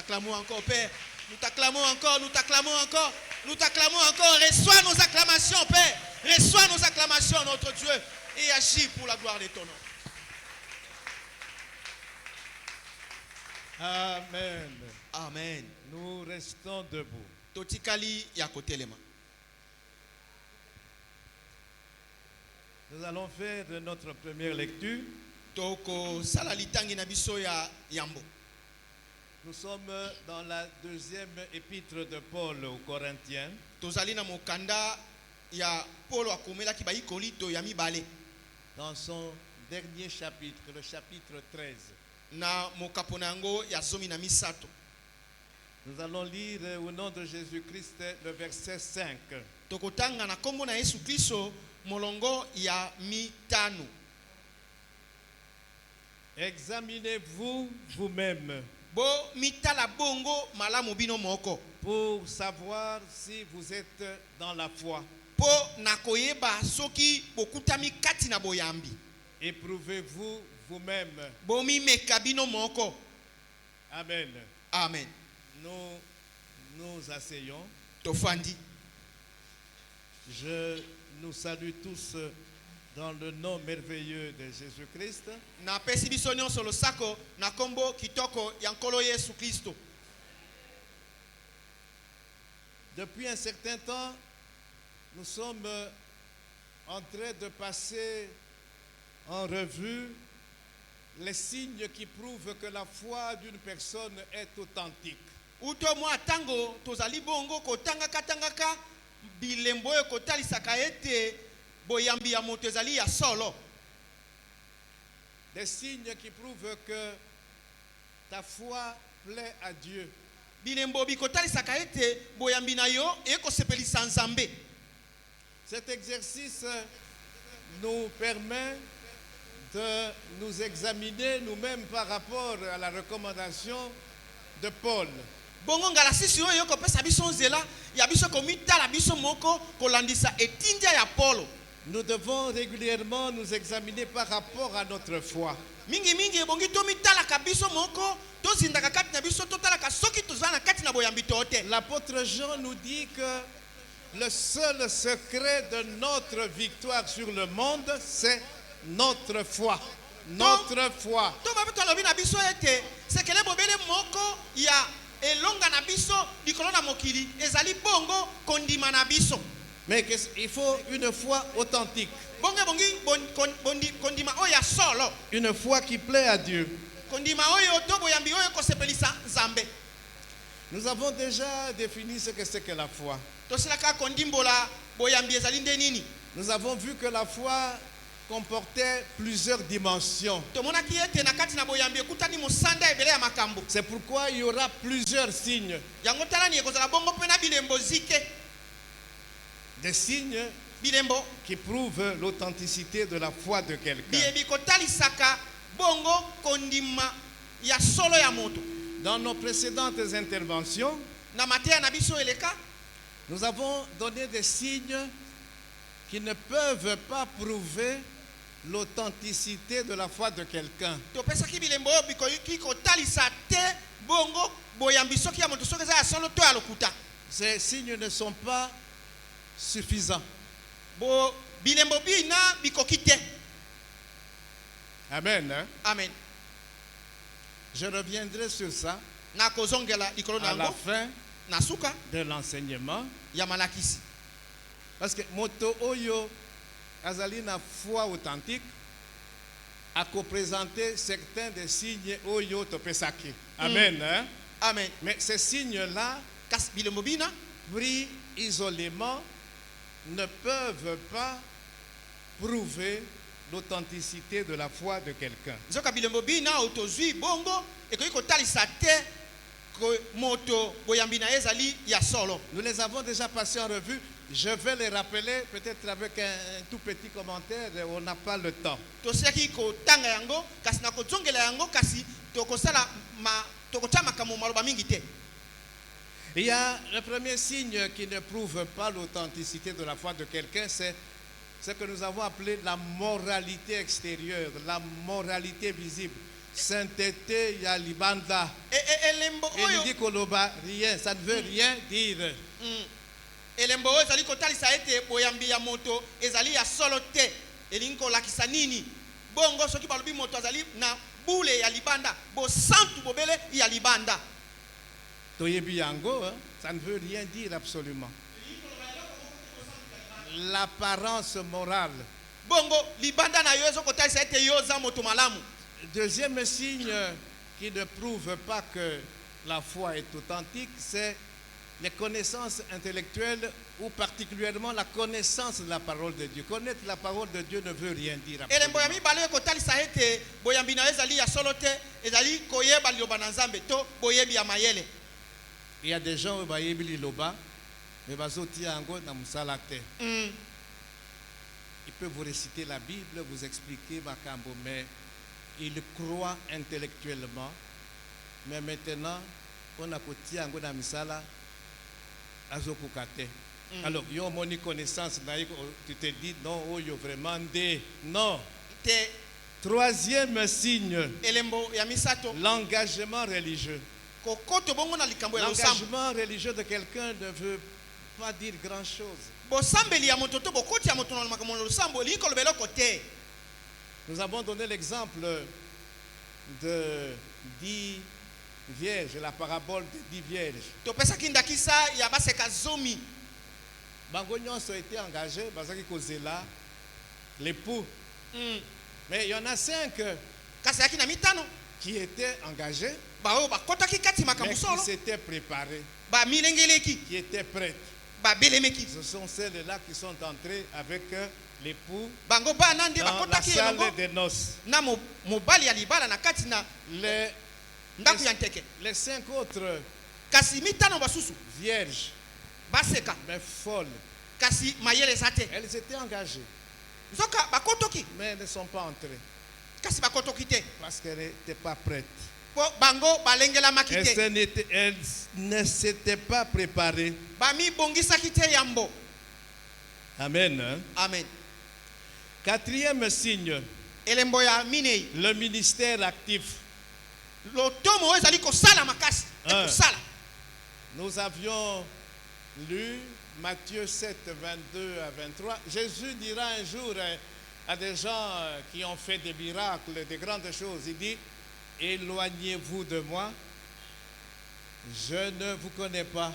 t'acclamons encore, Père. Nous t'acclamons encore, nous t'acclamons encore. Nous t'acclamons encore. Reçois nos acclamations, Père. Reçois nos acclamations, notre Dieu. Et agis pour la gloire de ton nom. Amen. Amen. Nous restons debout. Totikali yakotelema. Nous allons faire notre première lecture. Toko salalitangi na biso ya yambo. Nous sommes dans la deuxième épître de Paul aux Corinthiens. Tozali na mokanda ya Paul akomela ki bayikoli to ya mibale. Dans son dernier chapitre, le chapitre 13. Na mokapona yango ya zomi na misato. Nous allons lire au nom de Jésus-Christ le verset 5. Tokotanga na kombo na Yesu Kristo molongo ya mitano. Examinez-vous vous-même Bo mitala bongo malamu bino moko. pour savoir si vous êtes dans la foi. Po nakoyeba soki bokutami kati na boyambi. Éprouvez-vous vous-même. Bo mi mekabino moko. Amen. Amen. Nous nous asseyons. Tofandi. Je nous salue tous dans le nom merveilleux de Jésus-Christ. Na pesi biso nyonso losako na kombo kitoko ya nkolo Yesu Kristo. Depuis un certain temps, nous sommes en train de passer en revue les signes qui prouvent que la foi d'une personne est authentique. Uto mwa tango tozali bongo kotanga katangaka bilembo yo kotalisaka ete boyambi ya moto ezali ya solo. Des signes qui prouvent que ta foi plaît à Dieu. Bilembo bikotalisaka ete boyambi na yo ekosepelisa Nzambe. Cet exercice nous permet de nous examiner nous-mêmes par rapport à la recommandation de Paul. Bongo ngala sisi oyo kopesa biso nzela ya biso komitala biso moko kolandisa etindia ya Paulo. Nous devons régulièrement nous examiner par rapport à notre foi. Mingi mingi ebongi to mitala ka biso moko to zindaka kati na biso totala ka soki tozana kati na boyambi tote. L'apôtre Jean nous dit que le seul secret de notre victoire sur le monde, c'est notre foi. Notre foi. To ba beto lobi na biso ete sekele bobele moko ya elonga na biso likolo na mokili ezali bongo kondima na biso. Mais il faut une foi authentique. Bonge bongi kondima oya solo. Une foi qui plaît à Dieu. Kondima oyo to boyambi oyo kosepelisa Nzambe. Nous avons déjà défini ce que c'est que la foi. To selaka kondimbola boyambi ezali nde nini? Nous avons vu que la foi comportait plusieurs dimensions. Tomonaki ete na kati na boyambi ekutani mosanda ebele ya makambo. C'est pourquoi il y aura plusieurs signes. Yango tala ni ekozala bongo pena bilembo zike. Des signes Bilembo qui prouvent l'authenticité de la foi de quelqu'un. biebi kotalisaka bongo kondima ya solo ya moto. Dans nos précédentes interventions, Na mateya na biso eleka nous avons donné des signes qui ne peuvent pas prouver l'authenticité de la foi de quelqu'un. topesaki bilembo oyo bikoki kotalisa te bongo boyambi soki ya moto soki eza ya solo to ya lokuta. Ces signes ne sont pas suffisants. Bo bilembo bina bikoki te. Amen. Hein? Amen. Je reviendrai sur ça Na kozongela likolo na à la yango fin na suka de l'enseignement. ya malakisi. Parce que moto oyo azali na foi authentique a représenté certains des signes oyo topesaki. Amen. Hein? Amen. Mais ces signes-là, Kasi bilembo bina pris isolément, ne peuvent pas prouver l'authenticité de la foi de quelqu'un. zoka bilembo bina otozwi bongo ekoki kotalisa te ko moto boyambi na ezali ya solo. Nous les avons déjà passés en revue. Je vais les rappeler peut-être avec un tout petit commentaire. On n'a pas le temps. Tosiaki kotanga yango kasi na kozongela yango kasi tokosala tokotya makambo maloba mingi te. Il y a le premier signe qui ne prouve pas l'authenticité de la foi de quelqu'un, c'est ce que nous avons appelé la moralité extérieure, la moralité visible. Sainteté ya libanda. Elembo Il nous oyo dit koloba rien, ça ne veut rien dire. elembo oyo ezali kotalisa ete boyambi ya moto ezali ya solo te elingi kolakisa nini bongo soki balobi moto azali na bule ya libanda bosantu bobele ya libanda Toyebi yango, hein, ça ne veut rien dire absolument. L'apparence morale. bongo libanda na yo ezokotalisa ete yo oza moto malamu. Deuxième signe qui ne prouve pas que la foi est authentique, c'est les connaissances intellectuelles ou particulièrement la connaissance de la parole de Dieu. Connaître la parole de Dieu ne veut rien dire. elembo ya absolument. mibale ekotalisa ete boyambi na yo ezali ya solo te ezali koyeba liloba na nzambe to boyebi ya mayele. Il y a des gens qui bayebi liloba, mais bazotia yango na musala te. Il peut vous réciter la Bible, vous expliquer makambo, mais il croit intellectuellement. Mais maintenant, on a kotia yango na misala azokuka te. Alors, yo moni connaissance na yo, tu te dis non, oh yo vraiment de non. te Troisième signe, elembo ya misato l'engagement religieux. kokoto bongo na likambo ya losambo L'engagement religieux de quelqu'un ne veut pas dire grand-chose. bosambeli ya moto to bokoti ya moto na makambo ya losambo elingi koloba eloko te. Nous avons donné l'exemple de 10 vierges, la parabole de 10 vierges. topesaki ndakisa ya baseka zomi Bango nyonso a été engagé, bazaki kozela l'époux. Mais il y en a 5 kasi yaki na mitano qui étaient engagés, baoyo bakotaki kati mais makambo qui solo s'étaient préparés, bamilengeleki qui étaient prêtes. babelemeki Ce sont celles-là qui sont entrées avec l'époux bango bana nde dans la bakotaki salle elongo des noces. na mobali ya libala na kati na Les, ndako ya nteke. les 5 autres Kasi mitano basusu vierges, baseka mais folles, kasi mayele eza te elles étaient engagées, nzoka bakotoki mais elles ne sont pas entrées kasi bakotoki te parce qu'elles n'étaient pas prêtes. po bango balengelamaki te Elles ne s'étaient pas préparées. bamibongisaki te yambo. Amen. Hein? Amen. Quatrième signe, Elembo ya minei le ministère actif. lotomo oyo ezali kosala makasi ekosala. Nous avions lu Matthieu 7, 22 à 23. Jésus dira un jour à des gens qui ont fait des miracles, des grandes choses, il dit, éloignez-vous de moi, je ne vous connais pas,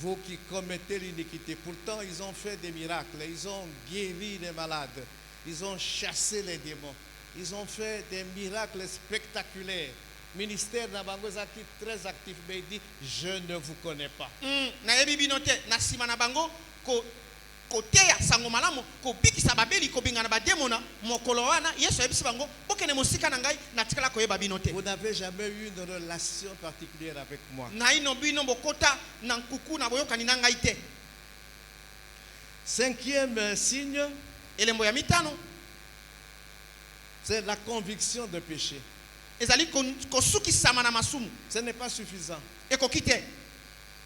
vous qui commettez l'iniquité. Pourtant, ils ont fait des miracles, ils ont guéri les malades, ils ont chassé les démons, ils ont fait des miracles spectaculaires. Ministère Nabango Zaki très actif, mais il dit, je ne vous connais pas. nayebi bino te na nsima na bango koteya sango malamu kobikisa babeli kobingana bademo na mokolo wana yesu ayebisi bango bokende mosika na ngai natikala koyeba bino te. Vous n'avez jamais eu une relation particulière avec moi. naino bino bokota na nkuku na boyokani na ngai te. Cinquième signe, elembo ya mitano c'est la conviction de péché. ezali kosukisama na masumu Ce n'est pas suffisant. ekoki te.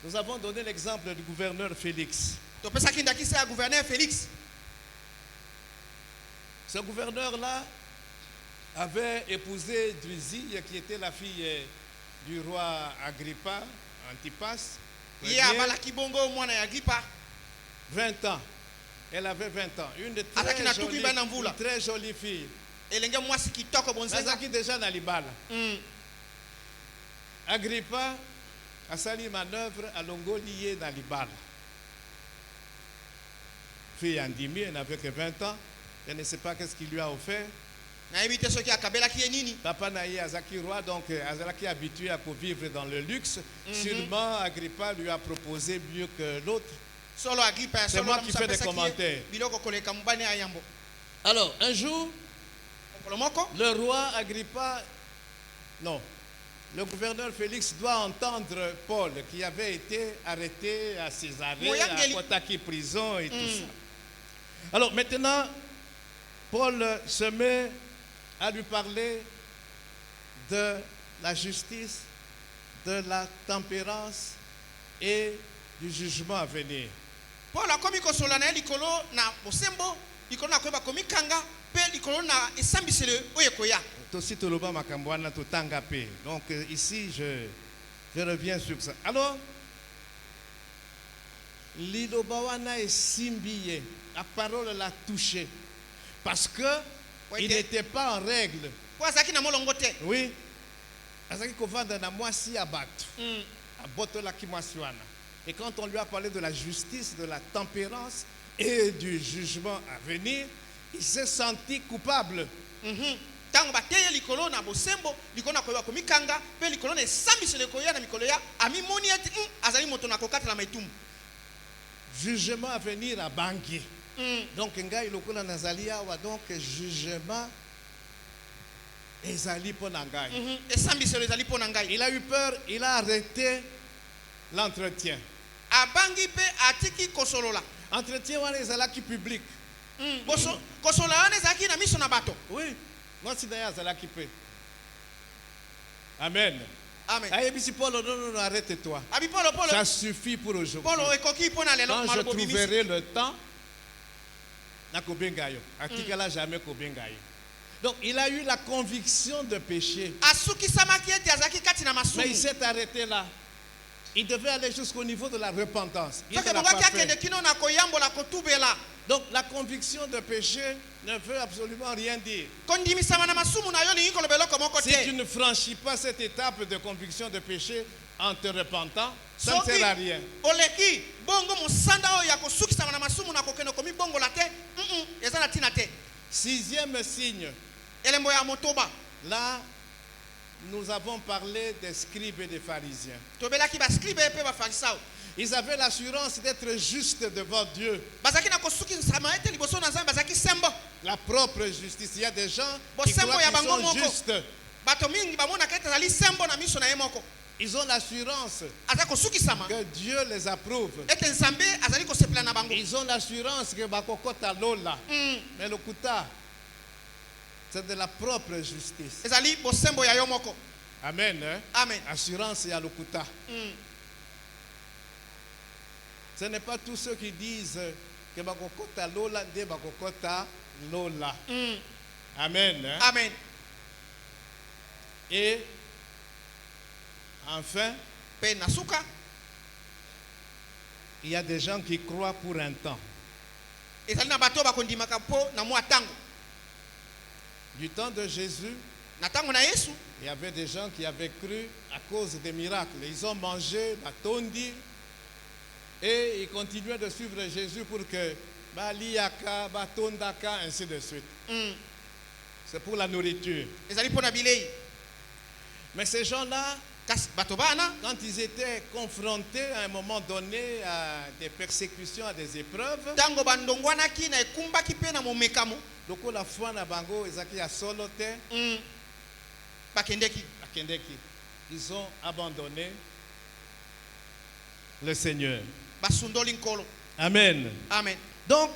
Nous avons donné l'exemple du gouverneur Félix. topesaki ndakisa ya gouverneur Félix. Ce gouverneur-là avait épousé Drusille, qui était la fille du roi Agrippa, Antipas. ye abalaki bongo mwana ya Agripa 20 ans. Elle avait 20 ans. Une Azaki na tuki bana mvula. très jolie fille. elenge mwasi kitoko bonzenga. Azaki déjà dans Libala. Agrippa a sali manœuvre à Longo lié dans Libala. Fille Andimi, elle n'avait que 20 ans. Elle ne sait pas qu'est-ce qu'il lui a offert. nayebi te soki akabelaki ye nini. Papa Naïe Azaki roi, donc Azaki habitué à vivre dans le luxe. Sûrement, Agrippa lui a proposé mieux que l'autre. solo Agripa ya C'est solo moi na qui musa fais des apesaki ye commentaires. biloko koleka mobali ya yambo. Alors, un jour, mokolo moko le roi Agrippa, non, le gouverneur Félix doit entendre Paul qui avait été arrêté à Césarée, à Kotaki prison et tout ça. Alors maintenant, Paul se met à lui parler de la justice, de la tempérance et du jugement à venir. Paul akomi kosola na ye likolo na bosembo likolo na koyeba komikanga mpe likolo na esambiselo oyo ekoya. Tosi toloba makambo wana totanga pe. Donc ici je Je reviens sur ça. Alors, Lidobawana et Simbiye, la parole l'a touché. Parce que il n'était pas en règle. po azalaki na molongo te. Oui. Azaki kovanda na mwasi abatu. Abotolaki mwasi wana. Et quand on lui a parlé de la justice, de la tempérance et du jugement à venir, il s'est senti coupable. Ntango bateye likolo na bosembo likolo na koyeba komikanga mpe likolo na esambiselo ekoya na mikolo ya amimoni ete azali moto na kokatela maitumu. Jugement à venir à Bangui. Donc ngai lokola nazali awa donc jugement ezali po na ngai. Esambiselo ezali po na ngai. Il a eu peur, il a arrêté l'entretien. Abangi pe atiki kosolola. Entretien wana ezalaki public. Kosolola wana ezalaki na miso na bato. Oui. Mwasi na ye azalaki pe. Amen. Amen. Ayebisi Paul, non, arrête-toi. Abi Polo. Ça suffit pour aujourd'hui. Polo ekoki po na lelo Quand je malobo bimisi. trouverai le temps, na kobenga yo. Atikala jamais kobenga yo. Donc il a eu la conviction de péché. Asukisamaki ete azalaki kati na Mais masumu. il s'est arrêté là. Il devait aller jusqu'au niveau de la repentance. Il Soki ne l'a pas bongaki fait. akende kino na koyambola kotubela. Donc la conviction de péché ne veut absolument rien dire. Kondimisama na masumu na yo lingi koloba eloko moko Si te. tu ne franchis pas cette étape de conviction de péché en te repentant, ça ne Soki sert à rien. oleki bongo mosanda oyo ya kosukisama na masumu na kokende komibongola te. Eza na tina te. Sixième signe. Elembo ya motoba. Là, nous avons parlé des scribes et des pharisiens. Tobelaki baskribe pe bafarisao. Ils avaient l'assurance d'être justes devant Dieu. Bazaki na kosukisama ete liboso na Nzambe bazaki sembo. La propre justice. Il y a des gens Bo qui sembo croient ya qu'ils bango sont moko. justes. Bato mingi bamona kete zali sembo na miso na ye moko. Ils ont l'assurance Aza kosukisama que Dieu les approuve. ete Nzambe azali kosepela na bango. Ils ont l'assurance que bakokota lola. Mais le kuta, c'est de la propre justice. Ezali bosembo ya yo moko. Amen. Hein? Amen. Assurance et lokuta. Ce n'est pas tous ceux qui disent que bakokota lola de bakokota lola. Amen. Hein? Amen. Et enfin, Pe nasuka il y a des gens qui croient pour un temps. ezali na bato bakondimaka po na mwa tango. Du temps de Jésus, Na tango na Yesu il y avait des gens qui avaient cru à cause des miracles. Ils ont mangé la tondi et ils continuaient de suivre Jésus pour que Baliaka, Batondaka, ainsi de suite. C'est pour la nourriture. ezali po na bilei. Mais ces gens-là, Kasi bato bana quand ils étaient confrontés à un moment donné à des persécutions, à des épreuves, tango bandongwanaki na ekumbaki pe na momekamo lokola foi na bango ezaki ya solo te, bakendeki. akendeki. Ils ont abandonné le Seigneur. Basundoli nkolo. Amen. Amen. Donc,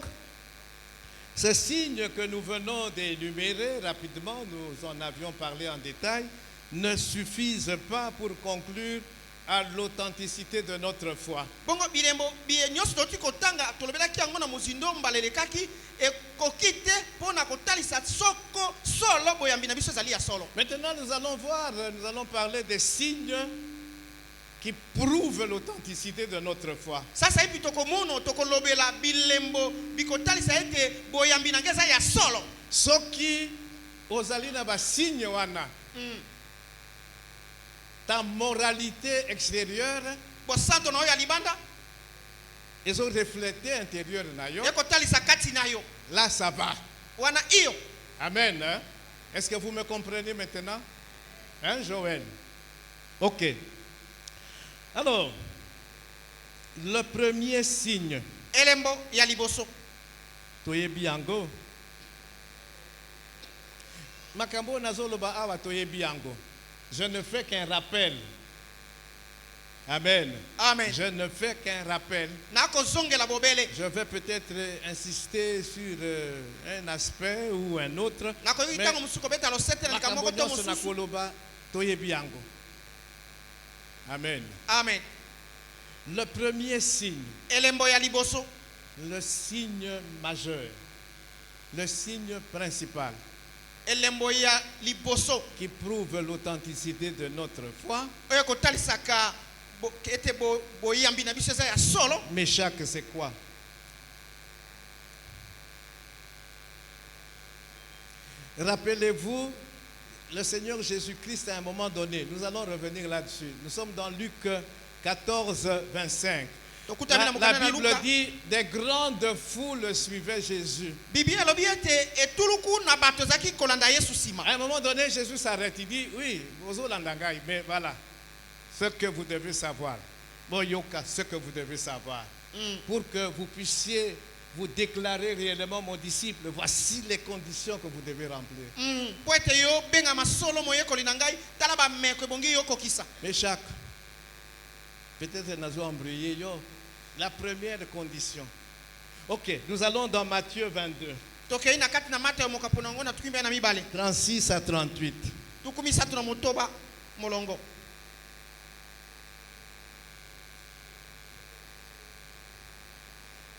ces signes que nous venons d'énumérer rapidement, nous en avions parlé en détail, ne suffisent pas pour conclure à l'authenticité de notre foi. Bongo bilembo biye nyonso toti kotanga tolobelaki yango na mozindo mbalelekaki ekoki te mpo na kotalisa soko solo boyambi na biso ezali ya solo. Maintenant, nous allons parler des signes qui prouvent l'authenticité de notre foi. Sasa hivi tokomona tokolobela bilembo bikotalisa ete boyambi na ngeza ya solo. Soki ozali na ba signe wana, ta moralité extérieure, Bosanto na oyo ya libanda ils ont reflété intérieur na yo. ekotalisa kati na yo. Là, ça va. Wana iyo. Amen. Hein? Est-ce que vous me comprenez maintenant? Hein, Joël? Ok. Alors, le premier signe, Elembo ya liboso. toyebi yango. Makambo nazoloba awa toyebi yango. Je ne fais qu'un rappel. Amen. Amen. Je ne fais qu'un rappel. Nakozongela bobele. Je vais peut-être insister sur un aspect ou un autre. Nakoyi Mais tango musuko beta lo setela makambo likambo to nyonso mususu. nakoloba toyebi yango. Amen. Amen. Le premier signe, Elembo ya liboso. le signe majeur, le signe principal, elembo ya liboso qui prouve l'authenticité de notre foi. oyo kotalisaka ete boyambi na biso eza ya solo. Méchac, c'est quoi? Rappelez-vous, le Seigneur Jésus-Christ, à un moment donné, nous allons revenir là-dessus. Nous sommes dans Luc 14, 25. La Bible dit, des grandes foules suivaient Jésus. À un moment donné, Jésus s'arrête, il dit, oui, mais voilà, ce que vous devez savoir. Boyoka, ce que vous devez savoir. Pour que vous puissiez vous déclarer réellement mon disciple, voici les conditions que vous devez remplir. Mais chaque, peut-être nous avons embrouillé, la première condition. Ok, nous allons dans Matthieu 22. 36 à 38.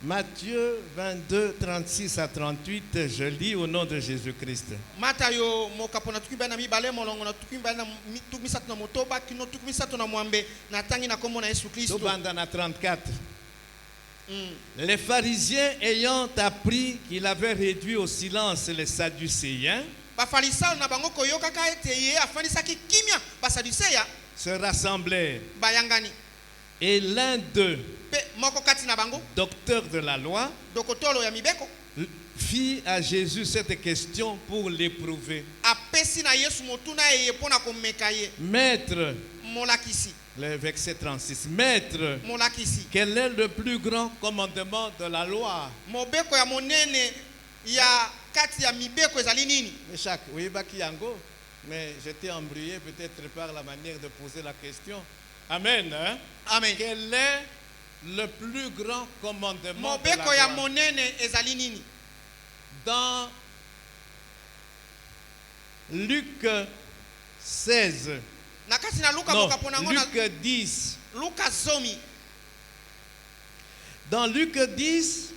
Matthieu 22, 36 à 38, je lis au nom de Jésus-Christ. Tobandana 34. Les pharisiens ayant appris qu'il avait réduit au silence les Sadducéens se rassemblèrent. Et l'un d'eux, docteur de la loi, fit à Jésus cette question pour l'éprouver. Maître, le verset 36, Maître, quel est le plus grand commandement de la loi? Mais j'étais embrouillé peut-être par la manière de poser la question. Amen. Hein? Amen. Quel est le plus grand commandement de la loi? Dans Luc 16. Non, Luc 10. Dans Luc 10,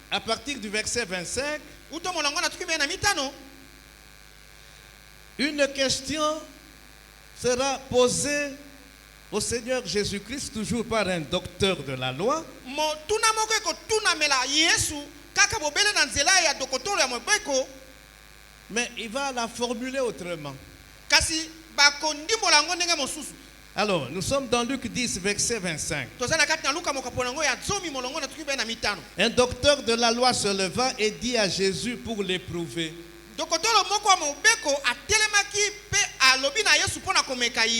à partir du verset 25, une question sera posée au Seigneur Jésus-Christ, toujours par un docteur de la loi. Mais il va la formuler autrement. Alors, nous sommes dans Luc 10, verset 25. Un docteur de la loi se leva et dit à Jésus pour l'éprouver.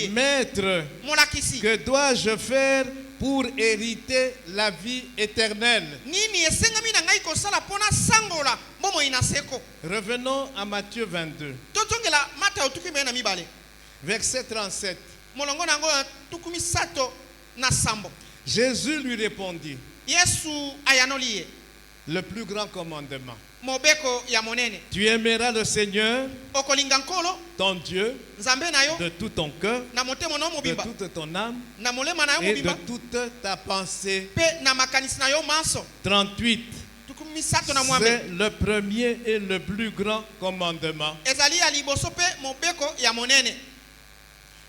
Maître, que dois-je faire pour hériter la vie éternelle? Revenons à Matthieu 22. Verset 37. Jésus lui répondit, le plus grand commandement. Tu aimeras le Seigneur, ton Dieu, de tout ton cœur, de toute ton âme et de toute ta pensée. 38. C'est le premier et le plus grand commandement.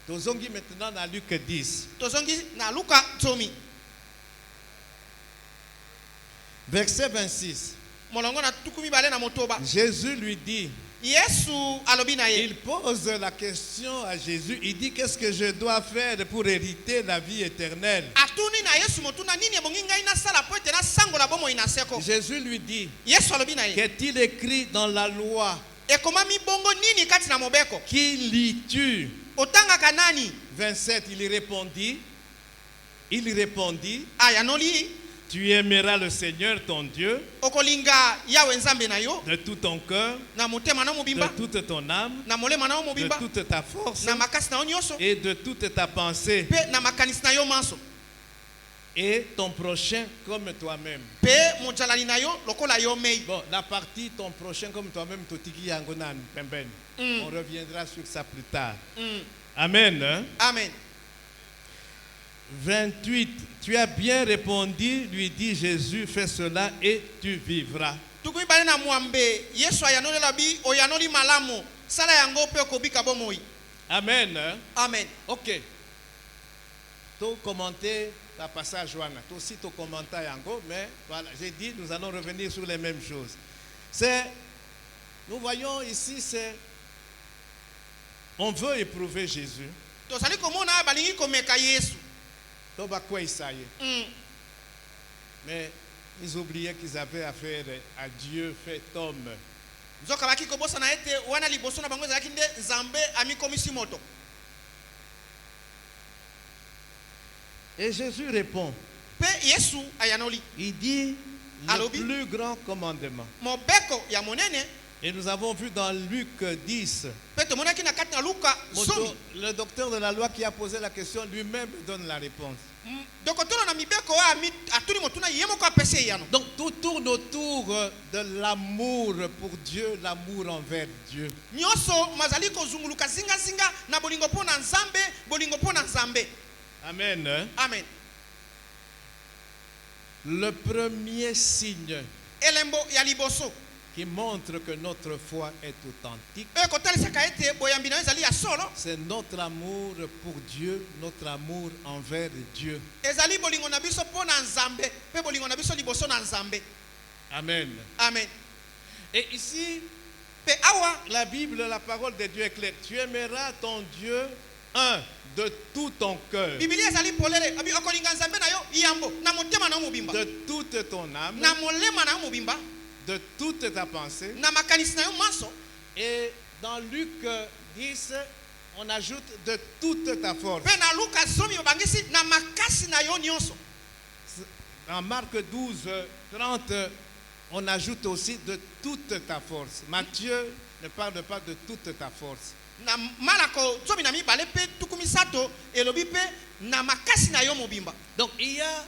Tozongi maintenant dans Luc 10. Verset 26. Jésus lui dit, il pose la question à Jésus, il dit, qu'est-ce que je dois faire pour hériter la vie éternelle? Jésus lui dit, qu'est-il écrit dans la loi? Qui lis-tu? 27, il répondit, tu aimeras le Seigneur ton Dieu de tout ton cœur, de toute ton âme, de toute ta force et de toute ta pensée, et ton prochain comme toi-même. Bon, la partie ton prochain comme toi-même, on reviendra sur ça plus tard. Amen. Hein? Amen. 28. Tu as bien répondu, lui dit Jésus, fais cela et tu vivras. tukui bale na mwambe Yesu ayanoli labi oyanoli malamu sala yango pe okobika bomoi. Amen. Hein? Amen. Ok. Tu commenter ta passage, Joanna. Tu aussi, tu commentaire encore, mais voilà, j'ai dit, nous allons revenir sur les mêmes choses. Nous voyons ici, on veut éprouver Jésus. Tosali komona balingi komeka Yesu. Tu vas quoi ça y est. Mais ils oubliaient qu'ils avaient affaire à Dieu fait homme. Zoka baki kobosa na ete wana liboso na bango zalaki nde Nzambe amikomisi moto. Et Jésus répond. Pe Yesu ayanoli. Il dit le Alobi. plus grand commandement. Mobeko ya monene. Et nous avons vu dans Luc 10. Pe tomonaki na kati na Luka somi. Le docteur de la loi qui a posé la question lui-même donne la réponse. Dokotolo na mibeko wa atuni motuna yemoko apese yano. Donc tout tourne autour de l'amour pour Dieu, l'amour envers Dieu. Nyoso mazali kozunguluka zinga zinga na bolingo pona Nzambe, bolingo pona Nzambe. Amen. Amen. Le premier signe Elembo ya liboso. qui montre que notre foi est authentique, c'est notre amour pour Dieu, notre amour envers Dieu. Amen. Amen. Et ici, la Bible, la parole de Dieu est claire. Tu aimeras ton Dieu, de tout ton cœur, de toute ton âme, de toute ta pensée. Et dans Luc 10, on ajoute de toute ta force. Dans Marc 12, 30, on ajoute aussi de toute ta force. Matthieu ne parle pas de toute ta force. Donc il y a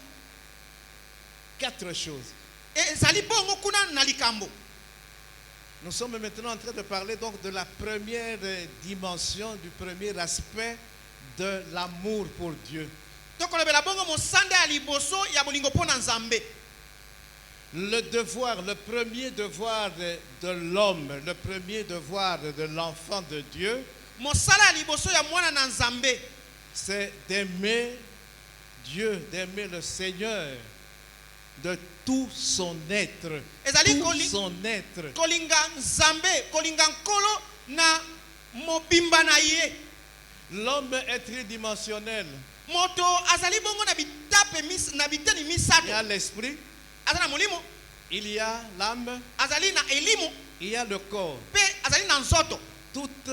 4 choses. Nous sommes maintenant en train de parler donc de la première dimension, du premier aspect de l'amour pour Dieu. Le devoir, le premier devoir de l'homme, le premier devoir de l'enfant de Dieu, c'est d'aimer Dieu, d'aimer le Seigneur de tout son être. Tout son être. L'homme est tridimensionnel. Il y a l'esprit, il y a l'âme, il y a le corps. Toutes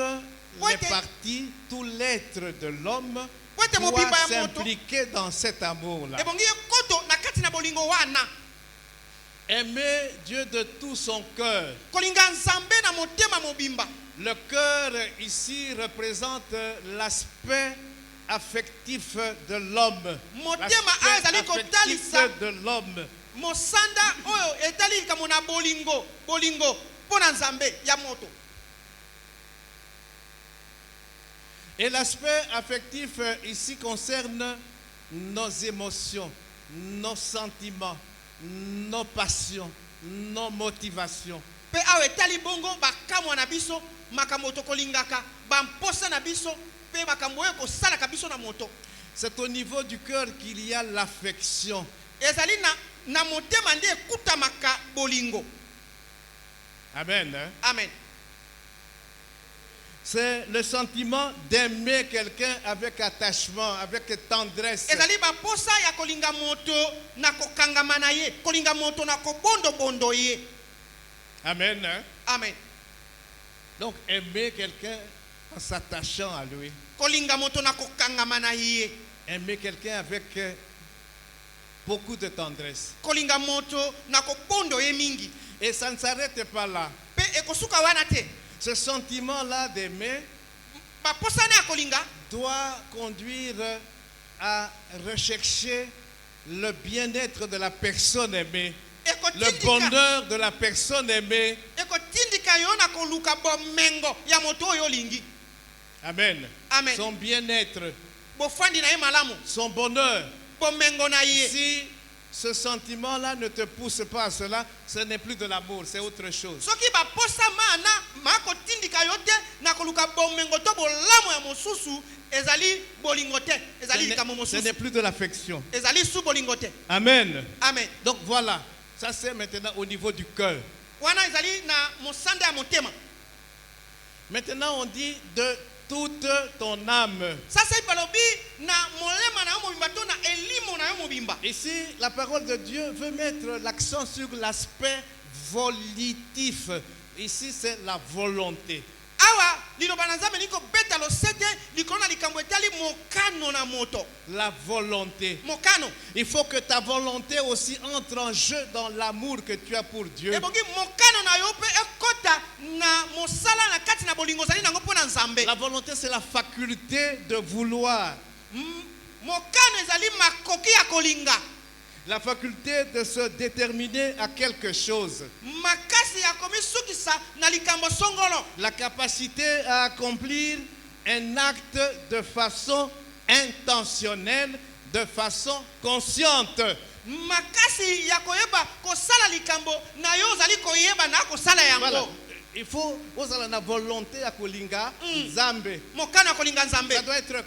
les parties, tout l'être de l'homme doit s'impliquer dans cet amour-là. Aimer Dieu de tout son cœur. Le cœur ici représente l'aspect affectif de l'homme. L'aspect affectif de l'homme. Et l'aspect affectif ici concerne nos émotions, nos sentiments, nos passions, nos motivations. C'est au niveau du cœur qu'il y a l'affection. Amen. Hein? Amen. C'est le sentiment d'aimer quelqu'un avec attachement, avec tendresse. Amen. Hein? Amen. Donc aimer quelqu'un en s'attachant à lui. Aimer quelqu'un avec beaucoup de tendresse. Et ça ne s'arrête pas là. Ce sentiment-là d'aimer doit conduire à rechercher le bien-être de la personne aimée, le bonheur de la personne aimée. Amen. Amen. Son bien-être, son bonheur. Si ce sentiment-là ne te pousse pas à cela, ce n'est plus de l'amour, c'est autre chose. soki baposama na makotindika yo te na koluka bomengo to bolamu ya mosusu ezali bolingo te, ezali likambo Ce mosusu, n'est plus de l'affection. ezali su bolingo te. Amen. Amen. Donc voilà, ça c'est maintenant au niveau du cœur. Wana ezali na mosanda ya motema. Maintenant on dit de toute ton âme. Sasa ipalobi na molema na yo mobimba to na elimo na yo mobimba. Ici, la parole de Dieu veut mettre l'accent sur l'aspect volitif. Ici, c'est la volonté. Awa liloba na Nzambe liko beta losete likolo na likambo etali mokano na moto. La volonté. Mokano. Il faut que ta volonté aussi entre en jeu dans l'amour que tu as pour Dieu. Ebongi mokano na yo pe ekota na mosala na kati na bolingo zali nango pona Nzambe. La volonté, c'est la faculté de vouloir. Mokano ezali makoki ya kolinga. La faculté de se déterminer à quelque chose. Makasi ya komisukisa na likambo songolo. La capacité à accomplir un acte de façon intentionnelle, de façon consciente. Makasi ya koyeba kosala likambo na yo zali koyeba na kosala yango. Voilà. Il faut oser la volonté à kolinga Nzambe. Mokano ya kolinga Nzambe. Ça doit être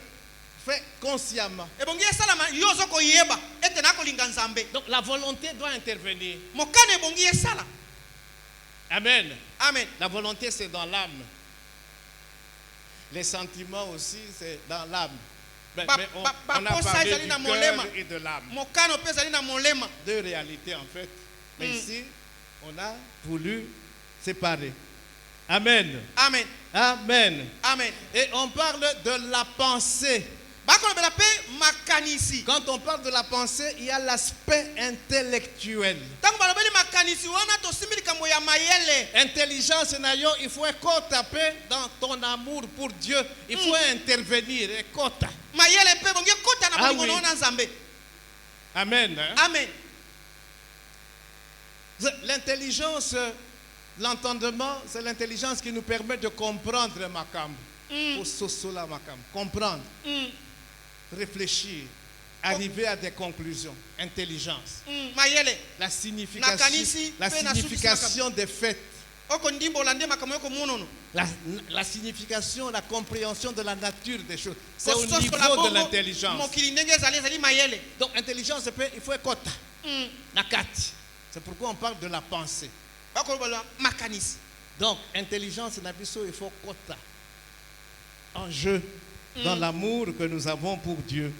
fait consciemment. Ebongi esalama yo zo koyeba ete na kolinga Nzambe. Donc la volonté doit intervenir. Mokano ebongi esala. Amen. Amen. La volonté, c'est dans l'âme. Les sentiments aussi, c'est dans l'âme. Mais on a parlé du cœur et de l'âme. Mokano pe ezali na molema. Deux réalités en fait. Mais ici, on a voulu séparer. Amen. Amen. Amen. Amen. Et on parle de la pensée. Bakolobela pe makanisi. Quand on parle de la pensée, il y a l'aspect intellectuel. Tango balobeli makanisi wana tosimbi likambo ya mayele. Intelligence, il faut taper dans ton amour pour Dieu. Il faut intervenir. Mayele pe bongi kota na bolingo oui. na Nzambe. Amen. Amen. L'intelligence, l'entendement, c'est l'intelligence qui nous permet de comprendre Makam. Comprendre, réfléchir, arriver à des conclusions. Intelligence. Mayele. La signification des faits. La signification, la compréhension de la nature des choses. C'est au niveau de l'intelligence. Donc, intelligence, il faut écouter. C'est pourquoi on parle de la pensée. Donc, intelligence, il faut écouter. En jeu, dans l'amour que nous avons pour Dieu.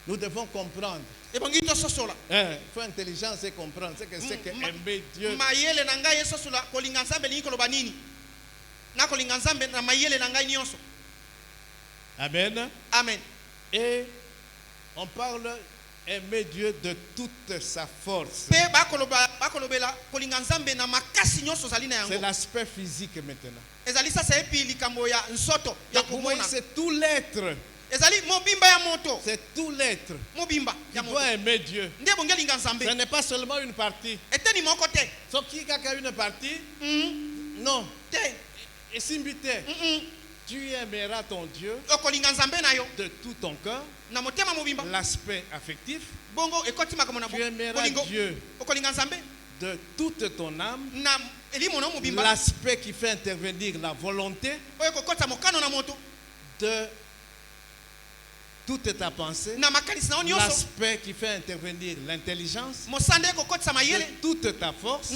Nous devons comprendre. Il faut intelligence et comprendre. C'est que c'est qu'aimer Dieu. Amen. Amen. Et on parle aimer Dieu de toute sa force. C'est l'aspect physique maintenant. Pour moi, c'est tout l'être. C'est tout l'être qui doit aimer Dieu. Ce n'est pas seulement une partie. Ce qui a une partie, non. Et si tu aimeras ton Dieu de tout ton cœur, l'aspect affectif, tu aimeras Dieu de toute ton âme, l'aspect qui fait intervenir la volonté, de toute ta pensée, l'aspect qui fait intervenir l'intelligence, de toute ta force,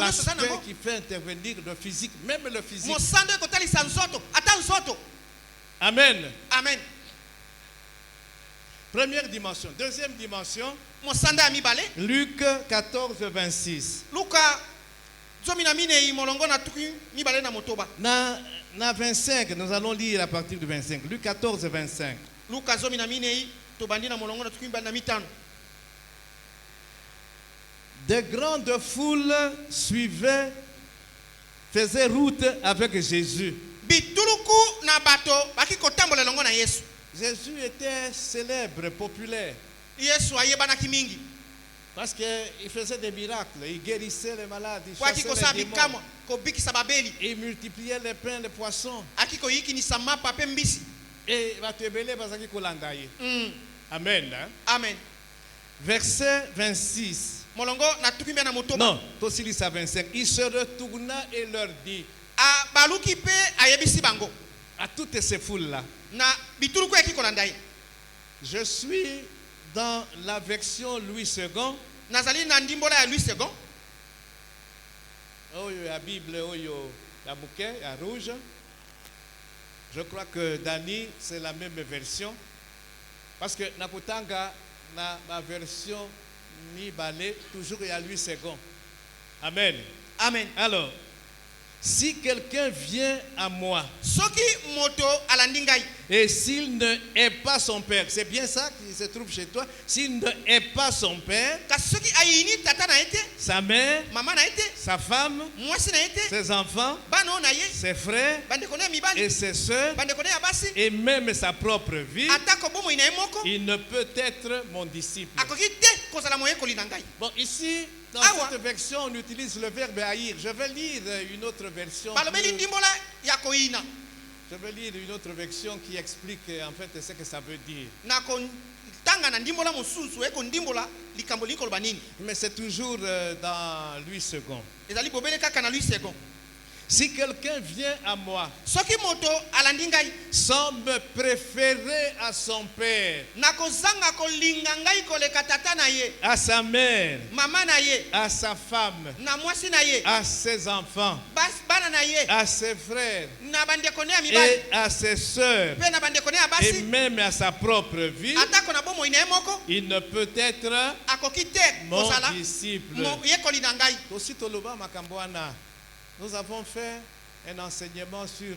l'aspect qui fait intervenir le physique, même le physique. Amen. Amen. Première dimension. Deuxième dimension, Luc 14, 26. Na 25, nous allons lire à partir du 25. Luc 14, 25. De grandes foules suivaient, faisaient route avec Jésus. Jésus était célèbre, populaire. Parce qu'il faisait des miracles, il guérissait les malades, il chassait les démons, il multipliait les pains, les poissons. Et Amen. Amen. Verset 26. molongo na tukumi mbia na motoba. Non, Tosilisa 25. Il se retourna et leur dit Baluki pe ayebisi bango à toutes ces foules-là. na bituruku eki kolanda ye. Je suis dans la version Louis II. Nazali na ndimbola ya Louis II. Oyo ya Bible, oyo ya bouquet, ya rouge. Je crois que Dani, c'est la même version. Parce que Nakutanga, la version ni balé, toujours il y a Louis II. Amen. Amen. Alors, si quelqu'un vient à moi Soki moto alandi ngai et s'il ne hait pas son père, c'est bien ça qui se trouve chez toi, s'il ne hait pas son père, kasi soki ayini tata na ete, sa mère, mama na ete, sa femme, mwasi na ete, ses enfants, bana na ye, ses frères bandeko na mibali, et ses soeurs, bandeko na ya basi, et même sa propre vie, atako bomo ina ye moko, il ne peut être mon disciple. akoki te kozala moyekoli na ngai. Bon, ici, dans Awa. cette version, on utilise le verbe haïr. Je vais lire une autre version. Balobeli plus- ndimbola ya koyina. Je vais lire une autre version qui explique en fait ce que ça veut dire. Na tanga na ndimbola mosusu eko ndimbola likambo likoloba nini. Mais c'est toujours dans Louis II. Ezali bobele kaka na Louis II. Si quelqu'un vient à moi Soki moto alandi ngai sans me préférer à son père, na kozanga kolinga ngai koleka tata na ye, à sa mère, mama na ye, à sa femme, na mwasi na ye, à ses enfants, bana na ye, à ses frères na bandeko na ya mibali, et à ses sœurs, pe na bandeko na ya et basi, même à sa propre vie, atako na bomo ina ye moko, il ne peut être akoki te mon kozala disciple. yekoli na ngai. Aussi, Toloba Makambouana, nous avons fait un enseignement sur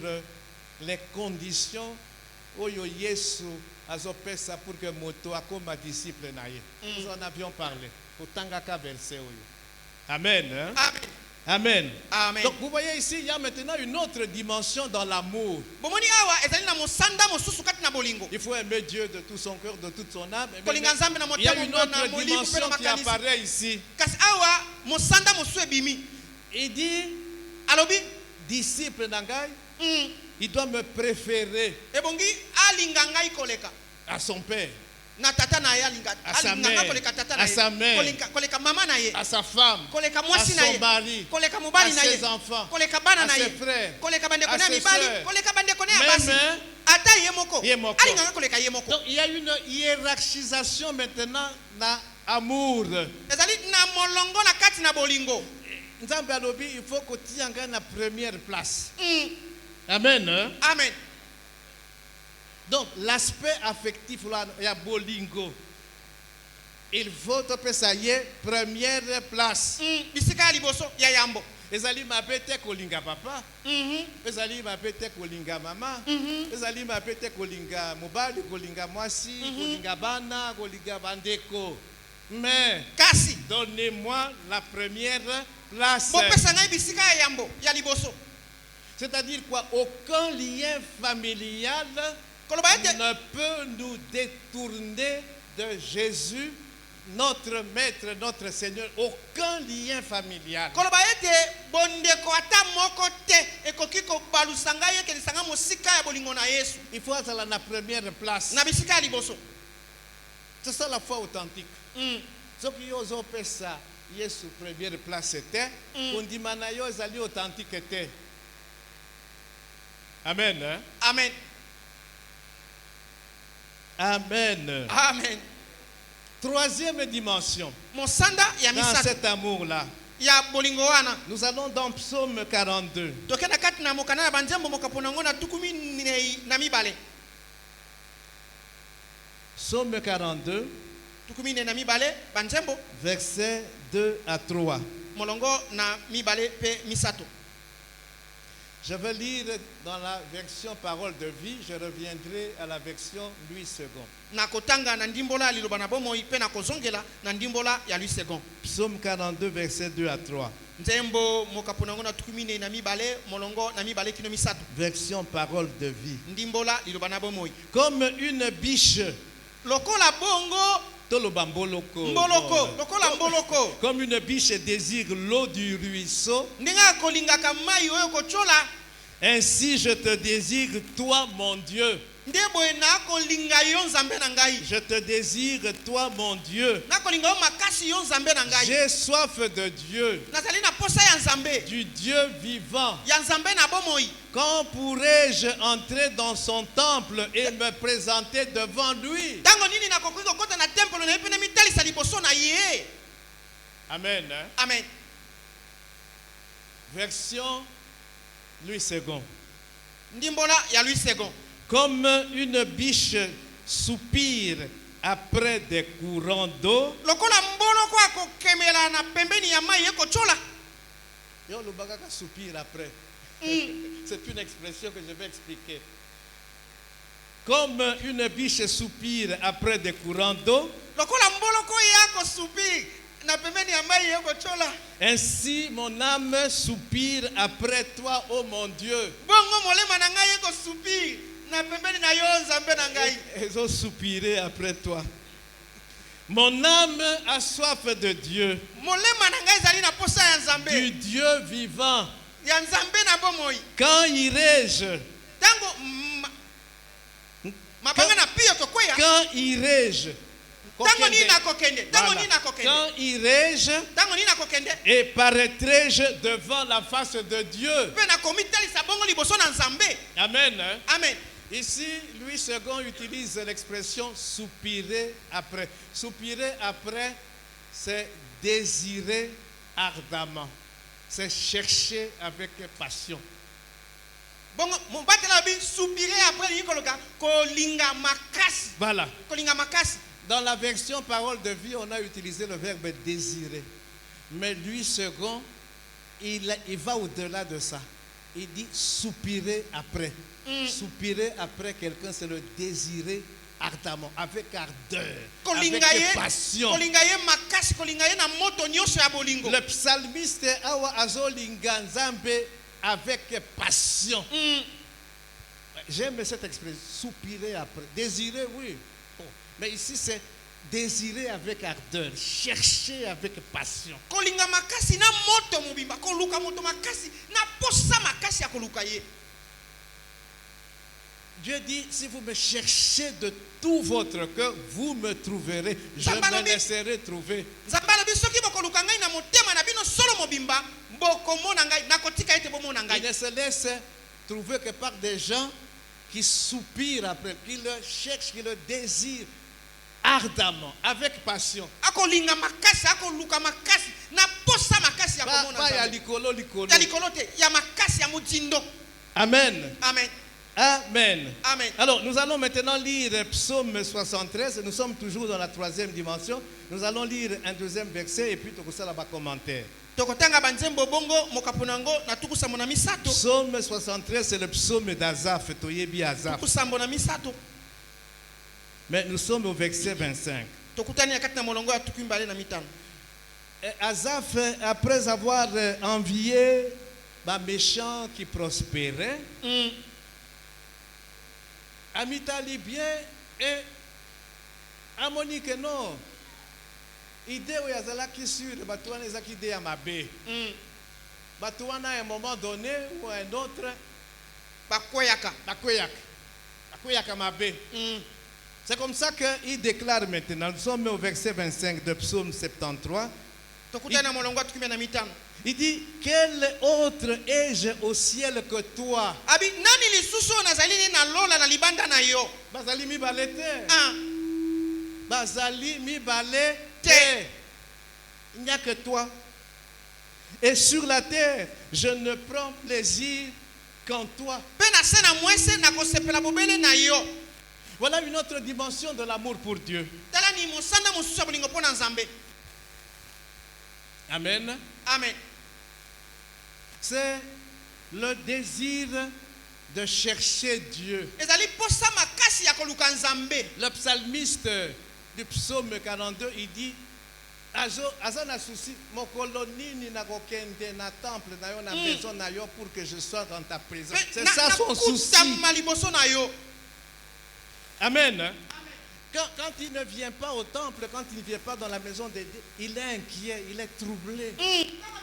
les conditions où Yesu azopesa pour que moto akoma disciple naye. Nous en avions parlé. Au Tangaka verset oyo. Amen. Hein? Amen. Amen. Amen. Donc vous voyez ici, il y a maintenant une autre dimension dans l'amour. Bomoni awa ezali na mosanda mosusu kati na bolingo. Il faut aimer Dieu de tout son cœur, de toute son âme. Mais Kolinga nzambe na il y a motema une na autre molimu pe dimension na qui makanisi. apparaît ici. Kasi awa mosanda mosusu ebimi. Il dit, Alobi disciple Nangai, il doit me préférer ebongi alinga ngai koleka à son père, na tata na ye alinga à sa alinga ngai mère, koleka tata à na sa ye mère, koleka mama na ye à sa femme, koleka à mwasi na son ye mari, koleka à mobali na ye ses enfants, koleka bana à na ses ye frères, koleka bandeko à na ya ses mibali sœurs. koleka bandeko na ya Même, basi hein, ata ye moko ye moko. alinga ngai koleka ye moko. Donc il y a une hiérarchisation maintenant dans l'amour. Ezali na molongo na kati na bolingo. Nzambe alobi, il faut que tu aies la première place. Amen. Hein? Amen. Donc l'aspect affectif là, il y a bolingo. Il faut que ça y ait première place. Bisika ya liboso ya yambo. Ezali mapete kolinga papa. Ezali mapete kolinga mama. Ezali mapete kolinga mobali, kolinga mwasi, kolinga bana, kolinga bandeko. Mais Kasi donnez-moi la première place. bopesa ngai bisika ya yambo ya liboso. C'est-à-dire quoi? Aucun lien familial Koloba ete ne peut nous détourner de Jésus, notre Maître, notre Seigneur. Aucun lien familial. koloba ete bondeko ata moko te ekoki kobalusa ngai ekelisa ngai mosika ya bolingo na Yesu Il faut être à la première place. na bisika ya liboso. C'est ça la foi authentique. Ce qui ont fait ça, Yesu première place était. On dit manayo ezali authentique était. Amen. Hein? Amen. Amen. Amen. Troisième dimension Mosanda ya dans misato cet amour-là. ya bolingo wana. Nous allons dans Psaume 42. Tokenda kati na mokana ya banzembo mokapona ngo na tukumi na mibale. Psaume 42, Tukumi na mibale banzembo versets 2 à 3. molongo na mibale pe misato. Je vais lire dans la version Parole de vie, je reviendrai à la version Louis II. Na kotanga na ndimbola liloba na bomoi pe na kozongela na ndimbola ya Louis II. Psaume 42, versets 2 à 3. Nzembo mokapona ngo na tukumi na mibale molongo na mibale kino misato. Version Parole de vie. Ndimbola liloba na bomoi. Comme une biche, Lokola bongo toloba mboloko. mboloko, lokola mboloko. Comme une biche désire l'eau du ruisseau, Ndinga kolingaka mai oyo kochola, ainsi je te désire, toi mon Dieu. nde boye nakolinga yo nzambe na ngai. Je te désire, toi, mon Dieu. Nakolinga yo makasi yo nzambe na ngai. J'ai soif de Dieu, Nazali na posa ya nzambe. du Dieu vivant. Ya nzambe na bomoi. Quand pourrais-je entrer dans son temple et me présenter devant lui? Tango nini nakoki kokota na temple na ye mpe na mitalisa liboso na ye. Amen. Hein? Amen. Version Louis II. Ndimbola ya Louis II. Comme une biche soupire après des courants d'eau. Lokola mboloko akokemela na pembeni ya mai ekochola. Yo le bagaka soupire après. C'est une expression que je vais expliquer. Comme une biche soupire après des courants d'eau, Lokola mboloko yako supi na pembeni ya mai ekochola. ainsi mon âme soupire après toi, ô mon Dieu. Bongo molema na ngai ekosupi na pembeni na yo nzambe na ngai. Ils ont soupiré après toi. Mon âme a soif de Dieu, Molema na ngai ezali na posa ya du nzambe. Dieu vivant. Ya nzambe na bomoi. Quand irai-je? Tango mabanga na pio tokoya. Quand irai-je? Tango nini nakokende? Tango Voilà. nini nakokende? Quand irai-je Tango nini nakokende? et paraîtrai-je devant la face de Dieu? Pe na komitalisa bongo liboso na nzambe. Amen. Hein? Amen. Ici, Louis II utilise l'expression soupirer après. Soupirer après, c'est désirer ardemment. C'est chercher avec passion. Bongo mbatela bi soupire après ni koloka kolinga makasi. Voilà. Kolinga makasi. Dans la version parole de vie, on a utilisé le verbe désirer. Mais Louis II, il va au-delà de ça. Il dit soupirer après. Soupirer après quelqu'un, c'est le désirer ardemment, avec ardeur, Kolinga avec ye passion. kolinga ye makasi kolinga ye na moto nyonso ya bolingo. Le psalmiste awa azolinga nzambe avec passion. J'aime cette expression, soupirer après. Désirer, oui. Bon. Mais ici, c'est désirer avec ardeur, chercher avec passion. Kolinga makasi na moto mobimba koluka moto makasi na posa makasi ya koluka ye. Dieu dit, si vous me cherchez de tout votre cœur, vous me trouverez. Je me laisserai trouver. Nzambe alobi soki bokoluka ngai na motema na bino solo mobimba bokomona ngai nakotika ete bomona Il ngai. ne se laisse trouver que par des gens qui soupirent après, qui le cherchent, qui le désirent ardemment, avec passion. Akolinga makasi akoluka makasi na posa makasi ya komona Pas ya nzambe. likolo, likolo. Ya likolo te ya makasi ya motindo. Amen. Amen. Amen. Amen. Alors, nous allons maintenant lire Psaume 73. Nous sommes toujours dans la troisième dimension. Nous allons lire un deuxième verset et puis tout ça là-bas commentaire. Tokotanga banzembo bongo mokapunango na tukusambo na misato. Psaume 73, c'est le psaume d'Azaph. Toyebi Azaph. Tukusambo na misato. Mais nous sommes au verset 25. Tokutani ya kati na molongo ya tukimbale na mitano. Et Azaph, après avoir envié les méchants qui prospéraient, Amitali bien et amoni que non. Idée où yazala qui sur batouana ezaki idée à mabe. Batouana à un moment donné ou à un autre Bakoyaka. bakoyaka mabe. C'est comme ça qu'il déclare maintenant. Nous sommes au verset 25 de Psaume 73. Tokutani na molongo ya tukimbale na mitano. Il dit, quel autre ai-je au ciel que toi? Abi nani lisusu nazali na lola na libanda na yo. Bazali mi balete. Ah, Bazali mi balete. Il n'y a que toi. Et sur la terre, je ne prends plaisir qu'en toi. pe na se na mwese na kosepela bobele na yo. Voilà une autre dimension de l'amour pour Dieu. Tala ni mosanda mosusu ya bolingo mpo na nzambe. Amen. Amen. C'est le désir de chercher Dieu. Ezali posa makasi ya koluka nzambe. Le psalmiste du psaume 42, il dit, aza na souci mokolo nini na kokende na temple na yo na maison na yo pour que je sois dans ta présence. C'est ça son souci. Liboso na yo. Amen. Quand il ne vient pas au temple, quand il ne vient pas dans la maison de Dieu, il est inquiet, il est troublé.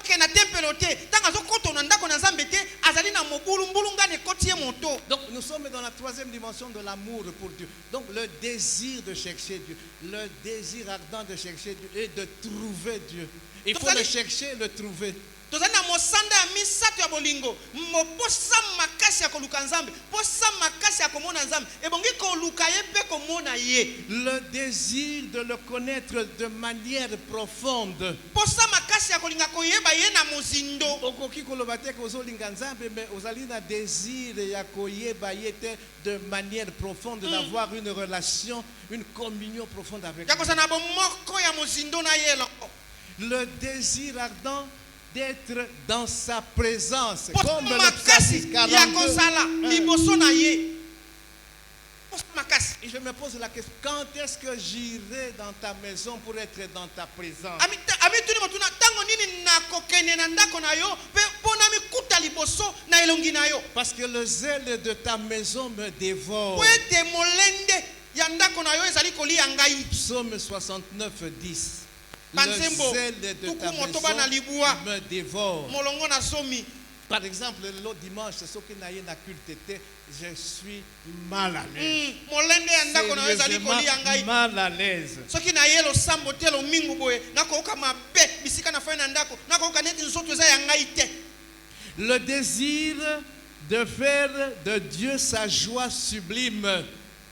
Ke na tempelo te, tanga zo koto na ndako na nzambe te, azali na mobulu mbulu ngani ekoti ye moto. Donc nous sommes dans la troisième dimension de l'amour pour Dieu. Donc le désir de chercher Dieu, le désir ardent de chercher Dieu et de trouver Dieu. Il faut le chercher et le trouver. tozali na mosanda ya misato ya bolingo moposa makasi ya koluka nzambe posa makasi ya komona nzambe ebongi koluka ye mpe komona ye. Le désir de le connaître de manière profonde. Posa makasi ya kolinga koyeba ye na mozindo. Okoki koloba te kozolinga nzambe mais ozali na désir ya koyeba ye te de manière profonde, d'avoir une relation, une communion profonde avec ya lui. kozala na bomoko ya mozindo na ye eloko. Le désir ardent d'être dans sa présence, Posa comme le makasi psalmiste ya 42. kozala liboso na ye. Posa makasi. Et je me pose la question, quand est-ce que j'irai dans ta maison pour être dans ta présence? Ami tuni motuna tango nini nakokende na ndako na yo pe pona mikuta liboso na elongi na yo. Parce que le zèle de ta maison me dévore. Wete molende ya ndako na yo ezali kolia ngai. Psaume 69, 10. Bansembo, Le zèle de ta tuku motoba na maison libua. me dévore. Molongo na somi. Par exemple, l'autre dimanche, ce qui n'a rien à culte, je suis mal à l'aise. Molende ya ndako na yo ezali kolia ngai. Mal à l'aise. Soki na ye lo sambo te lo mingu boye nakoyoka mabe bisika na fai na ndako nakoyoka neti nzoto eza ya ngai te. Le désir de faire de Dieu sa joie sublime.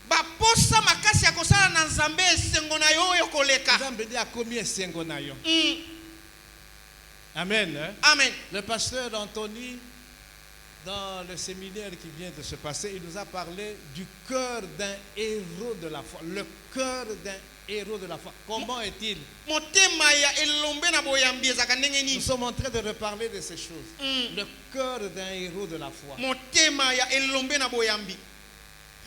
Baposa makasi ya kosala na nzambe esengo na yo oyo koleka. Nzambe ndi akomi esengo na yo. Amen. Hein? Amen. Le pasteur Anthony, dans le séminaire qui vient de se passer, il nous a parlé du cœur d'un héros de la foi. Le cœur d'un héros de la foi. Comment est-il? Motema ya elombe na boyambi ezaka ndenge Nous nini? sommes en train de reparler de ces choses. Le cœur d'un héros de la foi. Motema ya elombe na boyambi.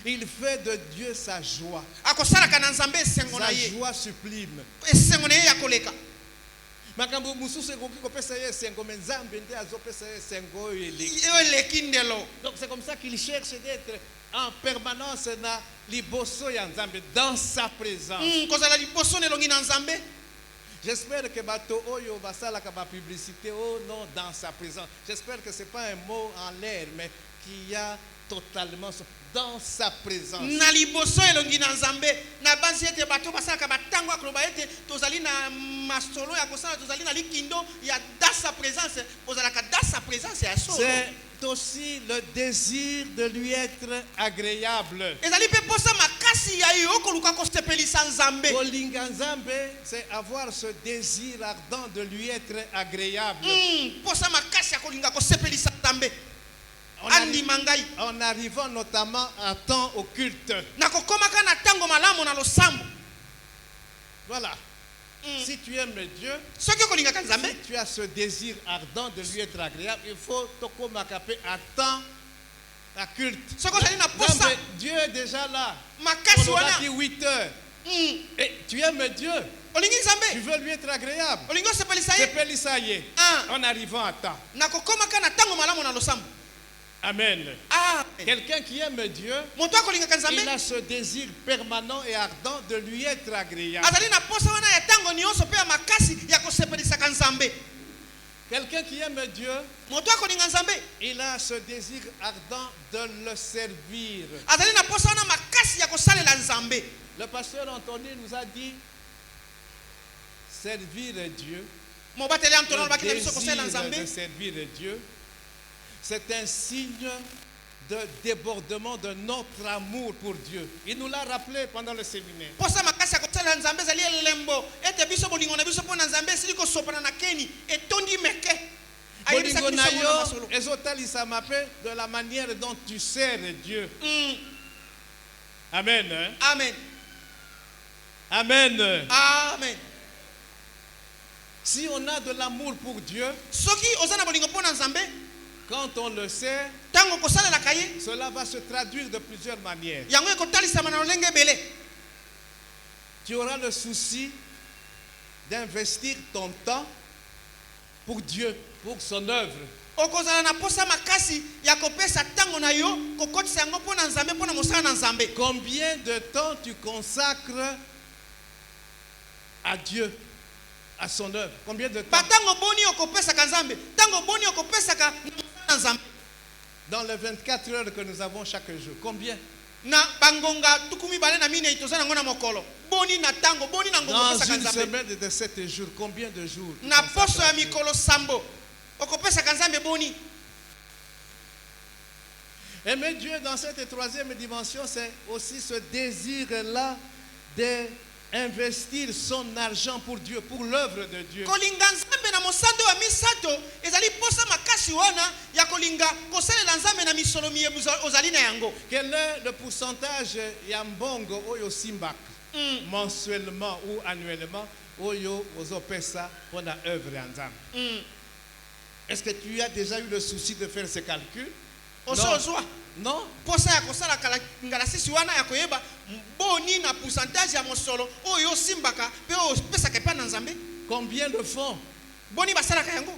Il fait de Dieu sa joie. Akosalaka na nzambe esengo na Sa ye. joie sublime. Esengo na ye ya koleka. Makambo mususu ekoki kopesa ye esengo mais Nzambe nde azopesa ye esengo oyo eleki. Yo eleki ndelo. Donc c'est comme ça qu'il cherche d'être en permanence na liboso ya Nzambe, dans sa présence. Kozala liboso na elongi na nzambe. J'espère que bato oyo basalaka ba publicité oh non dans sa présence. J'espère que c'est pas un mot en l'air mais qu'il y a totalement dans sa présence. Na liboso elongi na nzambe na banzi ete bato basalaka batango akoloba ete tozali na masolo ya kosala tozali na likindo ya dans sa présence kozalaka dans sa présence ya solo. C'est aussi le désir de lui être agréable. Ezali pe posa makasi ya yo koluka kosepelisa nzambe. Kolinga Nzambe, c'est avoir ce désir ardent de lui être agréable. Posa makasi ya kolinga kosepelisa nzambe. Andi mangai. En arrivant notamment à temps au culte. Na kokomaka na tango malamu na losambo. Voilà. Si tu aimes Dieu, Soki kolingaka nzambe, si tu as ce désir ardent de lui être agréable, il faut tokomaka pe à temps à culte. Soko zali na posa. Nzambe, Dieu est déjà là. Makasi On wana. a dit 8 heures. Et tu aimes Dieu. Olingi Tu nzambe. veux lui être agréable. Olingi osepelisa C'est ye. Pélissaye. En arrivant à temps. Na kokomaka na tango malamu na losambo. Amen. Ah. Quelqu'un qui aime Dieu, Moto akolingaka nzambe. il a ce désir permanent et ardent de lui être agréable. Azali na posa wana ya tango nyonso pe ya makasi ya kosepelisaka nzambe. Quelqu'un qui aime Dieu, Moto akolinga nzambe. il a ce désir ardent de le servir. Azali na posa wana makasi ya kosalela nzambe. Le pasteur Anthony nous a dit servir Dieu. Mobateli Antoine Le bakina biso kosalela désir nzambe. de servir Dieu, c'est un signe de débordement de notre amour pour Dieu. Il nous l'a rappelé pendant le séminaire. Posa makasi ya kosalela nzambe ezali elembo ete biso bolingo na biso mpo na nzambe esili kosopana na keni etondi meke. Bolingo na yo ezotalisama pe de la manière dont tu sers Dieu. Amen. Hein? Amen. Amen. Amen. Si on a de l'amour pour Dieu, Soki oza na bolingo mpo na nzambe, quand on le sait, tango kosalelaka ye, cela va se traduire de plusieurs manières. yango ekotalisama na lolenge ebele. Tu auras le souci d'investir ton temps pour Dieu, pour son œuvre. Okozala na posa makasi ya kopesa tango na yo kokotisa yango mpo na nzambe mpo na mosala na nzambe. Combien de temps tu consacres à Dieu, à son œuvre? Combien de temps? Ba tango boni okopesaka nzambe, tango boni okopesaka na mosala na nzambe. dans les 24 heures que nous avons chaque jour, combien? na bangonga tukumi bale na mine itoza nango na mokolo boni na tango boni na ngongo Dans pesa une kanzambe semaine de 7 jours, combien de jours? na poso ya mikolo sambo okopesa kanzambe boni. Aimer Dieu dans cette troisième dimension, c'est aussi ce désir-là d'investir son argent pour Dieu, pour l'œuvre de Dieu. kolinga nzambe na mosando wa misato ezali posa makasi wana ya kolinga kosalela nzambe na misolo miye ozali na yango. Quel est le pourcentage yambongo oyo simbaka mensuellement ou annuellement oyo ozopesa pour la œuvre ya Nzambe? Est-ce que tu as déjà eu le souci de faire ce calcul? osozwa Non. posa ya kosala ngalasisi wana ya koyeba boni na pourcentage ya mosolo oyo osimbaka pe oyo opesaka epai na nzambe Combien de fonds? boni basalaka yango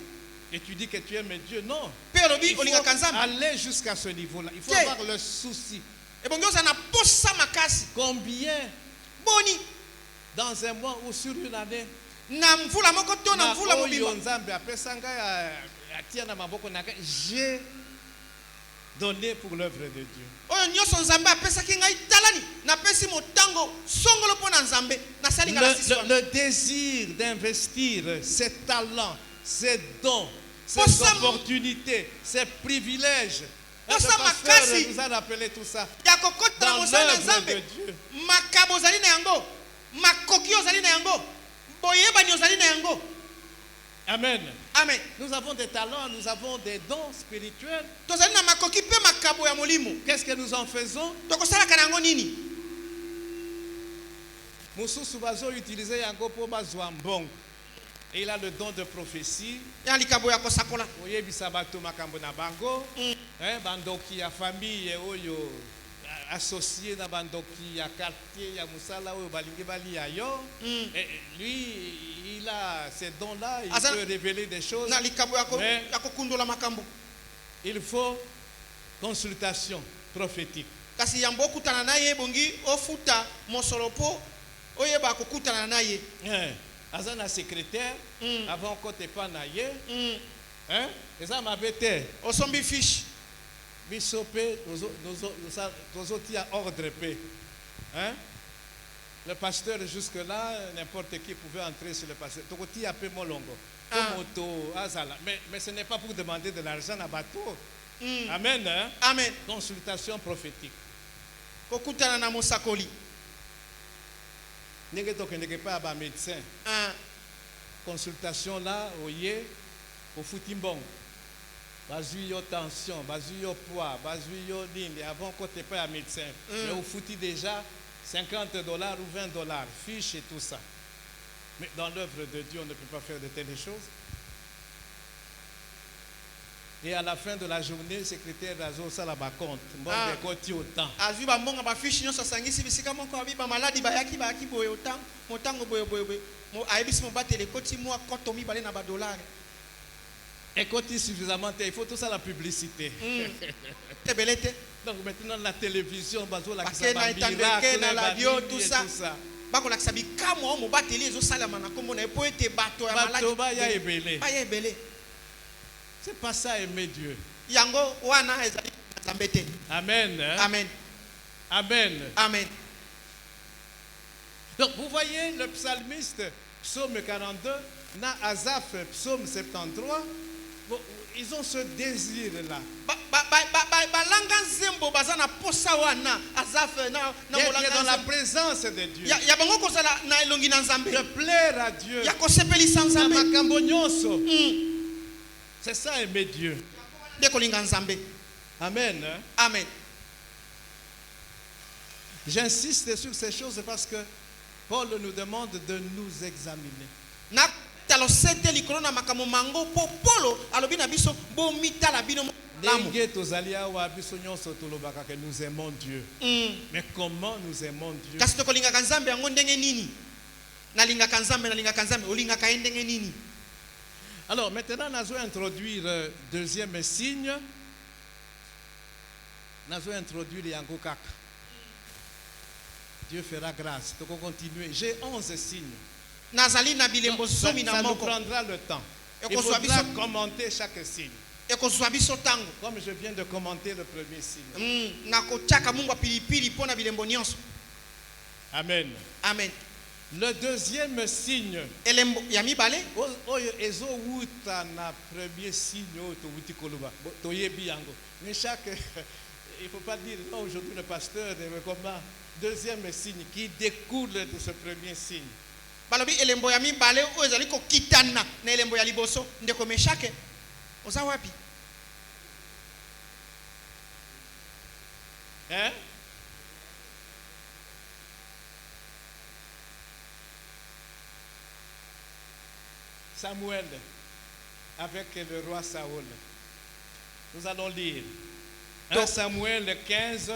Et tu dis que tu aimes Dieu? Non. pe olobi Il faut olingaka nzambe aller jusqu'à ce niveau-là. Il faut Tiens. avoir le souci. ebongi ozala na posa makasi Combien boni dans un mois ou sur une année? na mvula moko to na Na mvula oyo mobimba Nzambe apesa ngai atia na maboko na ngai, j'ai donné pour l'œuvre de Dieu. oyo nyonso nzambe apesaki ngai talani napesi motango songolo mpo na nzambe nasali ngalasisi wana Le désir d'investir ses talents, ses dons, ses Posa- opportunités, ses privilèges. Posa Le pasteur makasi. nous a rappelé tout ça. ya kokota na Dans mosala na l'œuvre nzambe de Dieu. makabo ozali na yango makoki ozali na yango boyebani ozali na yango. Amen. Amen. Nous avons des talents, nous avons des dons spirituels. tozali na makoki mpe makabo ya molimo Qu'est-ce que nous en faisons? tokosalaka na yango nini? Mosusu bazo utiliser yango po bazwa mbongo. Et il a le don de prophétie. ya likabo ya kosakola Oyebisa bato makambo na bango. Bandoki ya famille oyo associé na bandoki ya quartier ya musala oyo balingi bali ya yo. Et lui, il a ces dons-là, il Asa- peut révéler des choses. na likabo Mais ya kokundola makambo il faut consultation prophétique. kasi yango okutana na ye ebongi ofuta mosolo mpo oyeba kokutana na ye. Aza na secrétaire avant kote pa na ye. Mm. Eza mabe te. osombi fiche Biso pe tozotia ordre pe. Le pasteur jusque-là, n'importe qui pouvait entrer sur le pasteur. Tokotia pe molongo. Moto azala. Mais ce n'est pas pour demander de l'argent à bateau. Amen. amen Consultation prophétique. kokutana na mosakoli. Ndenge tokendeke pa ba médecin. Ah, Consultation là, oye, au futimbong. Bazui yo tension, bazui yo poids, bazui yo ligne. Avant qu'on t'ait pas un médecin, mais au fouti déjà $50 ou $20, fiche et tout ça. Mais dans l'œuvre de Dieu, on ne peut pas faire de telles choses. Et à la fin de la journée, le secrétaire d'Azo Salaba compte. Bon, Ah. des côtés autant. azwi bambonga bafiche nyonso asangisi bisika moko abi bamaladi bayaki boye motango boye ayebisi mobateli ekoti mwa koto mibale na badolare. Et côté suffisamment, il faut tout ça la publicité. ebele te Donc maintenant, la télévision, bazo la bake na etandeke na radio tout ça bakolakisa bikamwa oyo mobateli ezosalama na nkombo na ye mpo ete bato ya Bato baya maladi ebele. baya ebele. C'est pas ça aimer Dieu. yango wana ezali na nzambe te. Amen. Amen. Amen. Amen. Donc vous voyez le psalmiste, psaume 42, na Asaph, psaume 73, bon, ils ont ce désir-là. balanga nzembo baza na posa wana azafe na D'être molanga dans la nzembo. présence de Dieu. ya bango kozala na elongi na nzambe De plaire à Dieu. ya kosepelisa Na nzambe. makambo nyonso. C'est ça aimer Dieu. nde kolinga nzambe. Amen. Amen. J'insiste sur ces choses parce que Paul nous demande de nous examiner. na talosete likolo na makambo mango po polo alobi na biso bomitala bino lamu. Ndenge tozali awa biso nyonso tolobaka que nous aimons Dieu. Mais comment nous aimons Dieu? kasi tokolingaka nzambe yango ndenge nini? nalingaka nzambe olingaka ye ndenge nini? Alors maintenant, nous allons introduire deuxième signe. Nous allons introduire les yango kaka. Dieu fera grâce. Donc on continue. J'ai 11 signes. nazali na bilembo Ça zomi na nous moko prendra le temps. Et Il qu'on soit faudra biso- commenter chaque signe. ekozwa biso ntango. Comme je viens de commenter le premier signe. Na kotiaka mungu wa pilipili mpo na bilembo nyonso. Amen. Amen. Le deuxième signe. Elembo ya mibale Oyo ezowuta na premier signe oyo towuti koloba. Toyebi yango. Mais chaque il ne faut pas dire non aujourd'hui le pasteur mais comment deuxième signe qui découle de ce premier signe. balobi elembo ya mibale oyo ezali kokitana na elembo ya liboso ndeko Meshake oza wapi? Hein? Samuel avec le roi Saoul. Nous allons lire 1 Samuel 15,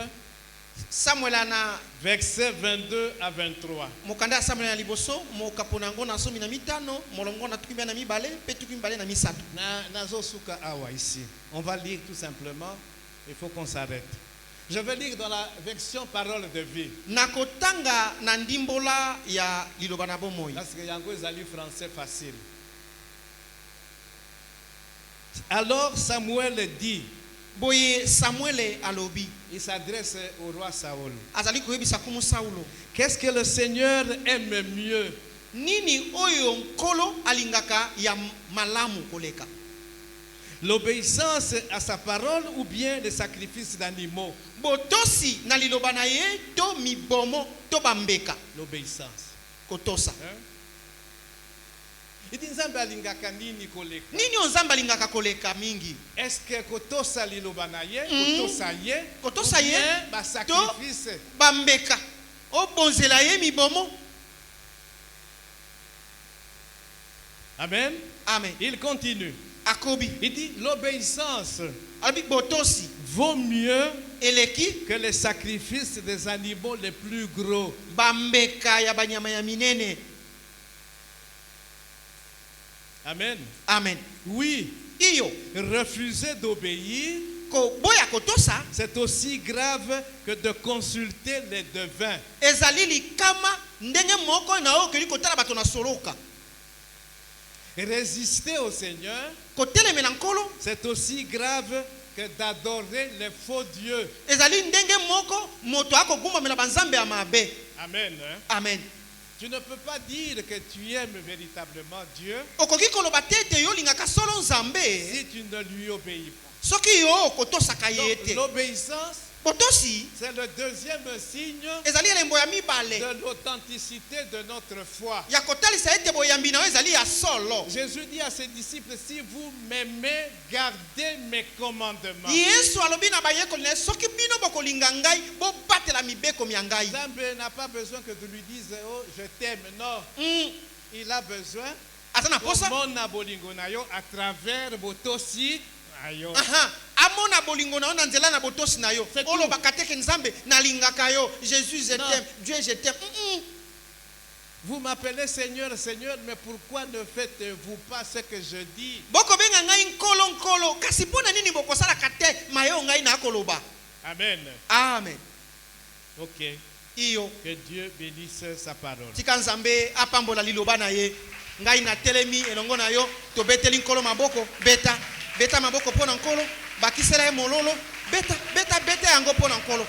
Samuel ana versets 22 à 23. mokanda ya Samuel ya liboso mokapona yango na 15 molongo na tukimba na mibale pe tukimba na misato. Nazosuka awa ici. On va lire tout simplement. Il faut qu'on s'arrête. Je vais lire dans la version parole de vie. Nakotanga na ndimbola ya liloba na bomoi. Parce que yango ezali français facile. Alors Samuel dit, Boye Samuel alobi. il s'adresse au roi Saoul. Azali koyebisa kumu Saulo. Qu'est-ce que le Seigneur aime mieux? Nini oyo nkolo alingaka ya malamu koleka? L'obéissance à sa parole ou bien le sacrifice d'animaux? Botosi na liloba na ye to mibomo to bambeka. L'obéissance. Kotosa. Il dit nzambe alingaka nini koleka? Nini onzamba alingaka koleka mingi? Est-ce que kotosa liloba na ye, kotosa ye, Kotosa ye, ba sacrifice? Bambeka. Obonzela ye mibomo. Amen. Amen. Il continue. Akobi. Il dit l'obéissance Albi botosi. vaut mieux Eleki. que les sacrifices des animaux les plus gros. Bambeka ya banyama ya minene. Amen. Amen. Oui, Iyo. refuser d'obéir, Ko boya kotosa. c'est aussi grave que de consulter les devins. Ezali likama ndenge moko na o keli kotala bato na soloka. Résister au Seigneur, Kotelemela nkolo. c'est aussi grave que d'adorer les faux dieux. Ezali ndenge moko moto akogumbamela banzambe ya mabe. Amen. Hein? Amen. Tu ne peux pas dire que tu aimes véritablement Dieu Okoki koloba tete yo lingaka solo nzambe si tu ne lui obéis pas. soki yo kotosaka ye Donc, te. l'obéissance, Botosi c'est le deuxième signe ezali elembo ya mibale de l'authenticité de notre foi. ya kotalisa ete boyambi na yo ezali ya solo. Jésus dit à ses disciples, si vous m'aimez, gardez mes commandements. Yesu alobi na bayekoli na ye, soki bino bokolinga ngai bobatela mibeko ya ngai. Zambe n'a pas besoin que tu lui dises, oh, je t'aime. Non, il a besoin Aza na posa mona bolingo na yo à travers botosi ayo. amona bolingo na yo na nzela na botosi na yo. C'est Olobaka teke nzambe nalingaka yo. Jésus je Non. t'aime, Dieu je t'aime. Vous m'appelez Seigneur, Seigneur, mais pourquoi ne faites-vous pas ce que je dis? Boko benga ngai nkolo nkolo kasi pona nini bokosalaka te mayo ngai na koloba. Amen. Amen. Ok. Iyo Que Dieu bénisse sa parole. tika nzambe apambola liloba na ye. Ngai na telemi elongo na yo tobeteli nkolo maboko beta beta maboko pona nkolo bakisela ye mololo beta beta beta yango pona nkolo.